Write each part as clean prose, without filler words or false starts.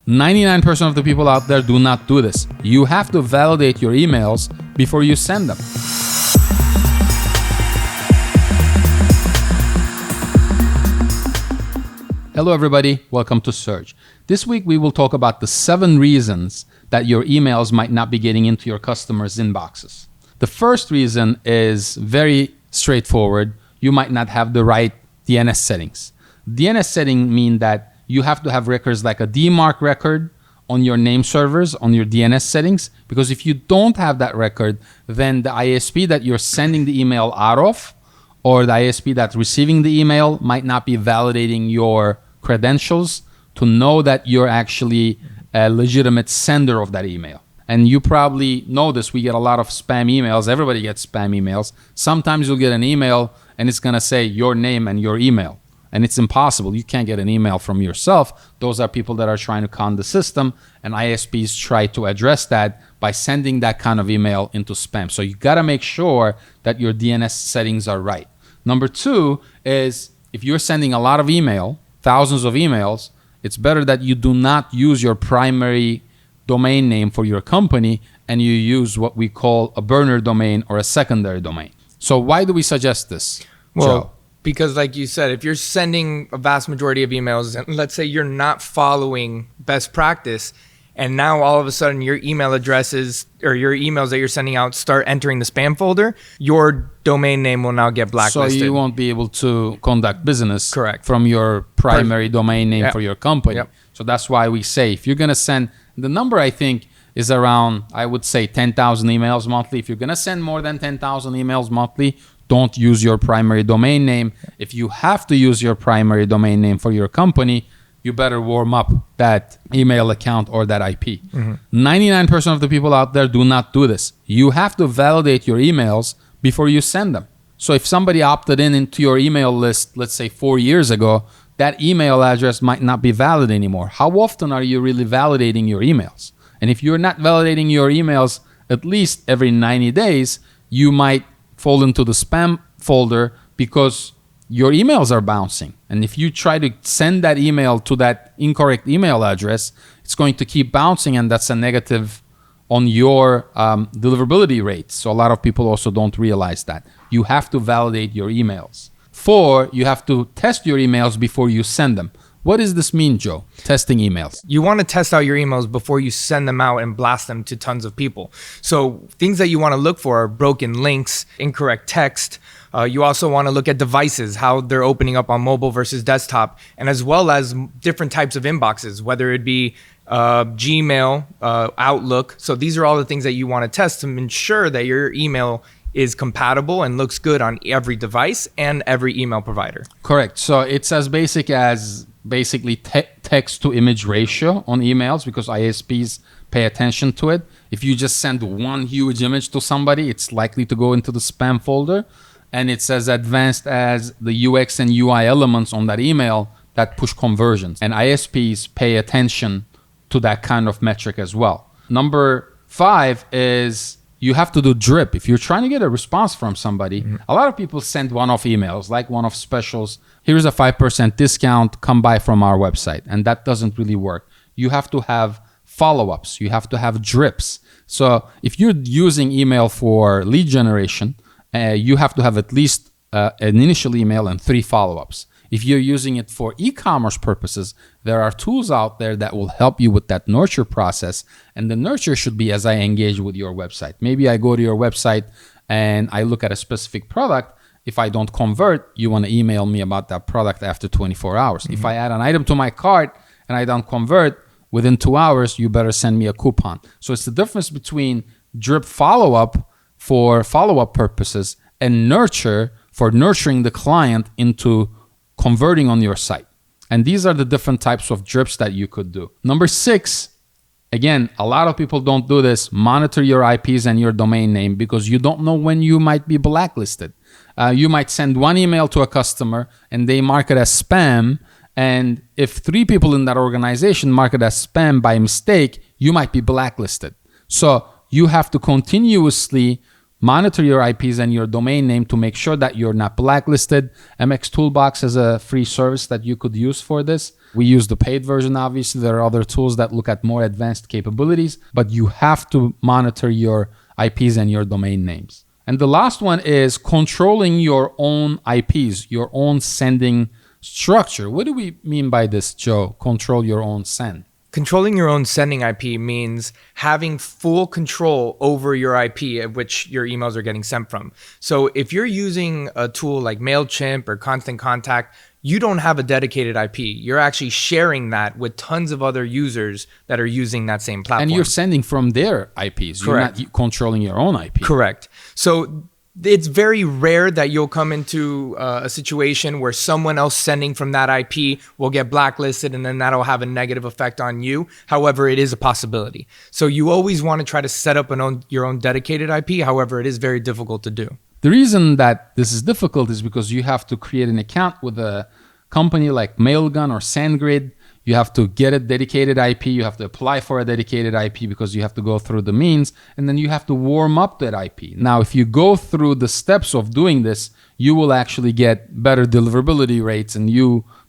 99% of the people out there do not do this. You have to validate your emails before you send them. Hello everybody, welcome to Surge. This week we will talk about the 7 reasons that your emails might not be getting into your customers' inboxes. The first reason is very straightforward. You might not have the right DNS settings. DNS setting mean that you have to have records like a DMARC record on your name servers, on your DNS settings, because if you don't have that record, then the ISP that you're sending the email out of, or the ISP that's receiving the email, might not be validating your credentials to know that you're actually a legitimate sender of that email. And you probably know this, we get a lot of spam emails. Everybody gets spam emails. Sometimes you'll get an email and it's gonna say your name and your email. And it's impossible. You can't get an email from yourself. Those are people that are trying to con the system, and ISPs try to address that by sending that kind of email into spam. So you gotta make sure that your DNS settings are right. Number 2 is if you're sending a lot of email, thousands of emails, it's better that you do not use your primary domain name for your company and you use what we call a burner domain or a secondary domain. So why do we suggest this, Joe? Because like you said, if you're sending a vast majority of emails, and let's say you're not following best practice, and now all of a sudden your email addresses or your emails that you're sending out start entering the spam folder, your domain name will now get blacklisted. So you won't be able to conduct business Correct. from your primary domain name for your company. Yep. So that's why we say if you're going to send, the number I think is around, I would say 10,000 emails monthly. If you're going to send more than 10,000 emails monthly, don't use your primary domain name. If you have to use your primary domain name for your company, you better warm up that email account or that IP. 99% of the people out there do not do this. You have to validate your emails before you send them. So if somebody opted into your email list, let's say 4 years ago, that email address might not be valid anymore. How often are you really validating your emails? And if you're not validating your emails at least every 90 days, you might fall into the spam folder because your emails are bouncing. And if you try to send that email to that incorrect email address, it's going to keep bouncing, and that's a negative on your deliverability rate. So a lot of people also don't realize that. You have to validate your emails. 4, you have to test your emails before you send them. What does this mean, Joe? Testing emails. You want to test out your emails before you send them out and blast them to tons of people. So things that you want to look for are broken links, incorrect text. You also want to look at devices, how they're opening up on mobile versus desktop, and as well as different types of inboxes, whether it be Gmail, Outlook. So these are all the things that you want to test to ensure that your email is compatible and looks good on every device and every email provider. Correct. So it's as basic as basically text to image ratio on emails, because ISPs pay attention to it. If you just send one huge image to somebody, it's likely to go into the spam folder. And it's as advanced as the UX and UI elements on that email that push conversions. And ISPs pay attention to that kind of metric as well. Number 5 is you have to do drip. If you're trying to get a response from somebody, a lot of people send one-off emails, like one-off specials. Here's a 5% discount, come buy from our website. And that doesn't really work. You have to have follow-ups. You have to have drips. So if you're using email for lead generation, you have to have at least an initial email and 3 follow-ups. If you're using it for e-commerce purposes, there are tools out there that will help you with that nurture process. And the nurture should be as I engage with your website. Maybe I go to your website and I look at a specific product. If I don't convert, you want to email me about that product after 24 hours. If I add an item to my cart and I don't convert, within 2 hours, you better send me a coupon. So it's the difference between drip follow-up for follow-up purposes and nurture for nurturing the client into converting on your site. And these are the different types of drips that you could do. Number 6, again, a lot of people don't do this. Monitor your IPs and your domain name, because you don't know when you might be blacklisted. You might send one email to a customer and they mark it as spam. And if 3 people in that organization mark it as spam by mistake, you might be blacklisted. So you have to continuously monitor your IPs and your domain name to make sure that you're not blacklisted. MX Toolbox is a free service that you could use for this. We use the paid version, obviously. There are other tools that look at more advanced capabilities, but you have to monitor your IPs and your domain names. And the last one is controlling your own IPs, your own sending structure. What do we mean by this, Joe? Control your own send. Controlling your own sending IP means having full control over your IP at which your emails are getting sent from. So if you're using a tool like MailChimp or Constant Contact, you don't have a dedicated IP. You're actually sharing that with tons of other users that are using that same platform. And you're sending from their IPs. Correct. You're not controlling your own IP. Correct. So it's very rare that you'll come into a situation where someone else sending from that IP will get blacklisted and then that'll have a negative effect on you. However, it is a possibility. So you always want to try to set up your own dedicated IP. However, it is very difficult to do. The reason that this is difficult is because you have to create an account with a company like Mailgun or SendGrid. You have to get a dedicated IP. You have to apply for a dedicated IP because you have to go through the means, and then you have to warm up that IP. Now, if you go through the steps of doing this, you will actually get better deliverability rates, and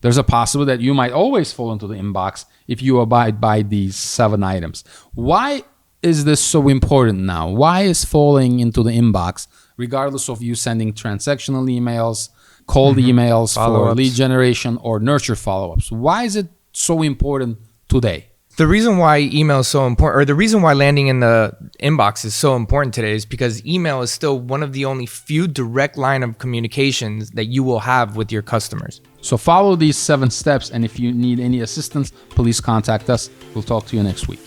there's a possibility that you might always fall into the inbox if you abide by these 7 items. Why is this so important now? Why is falling into the inbox, regardless of you sending transactional emails, cold emails for lead generation, or nurture follow-ups? Why is it so important today? The reason why email is so important, or the reason why landing in the inbox is so important today, is because email is still one of the only few direct line of communications that you will have with your customers. So follow these 7 steps, and if you need any assistance, please contact us. We'll talk to you next week.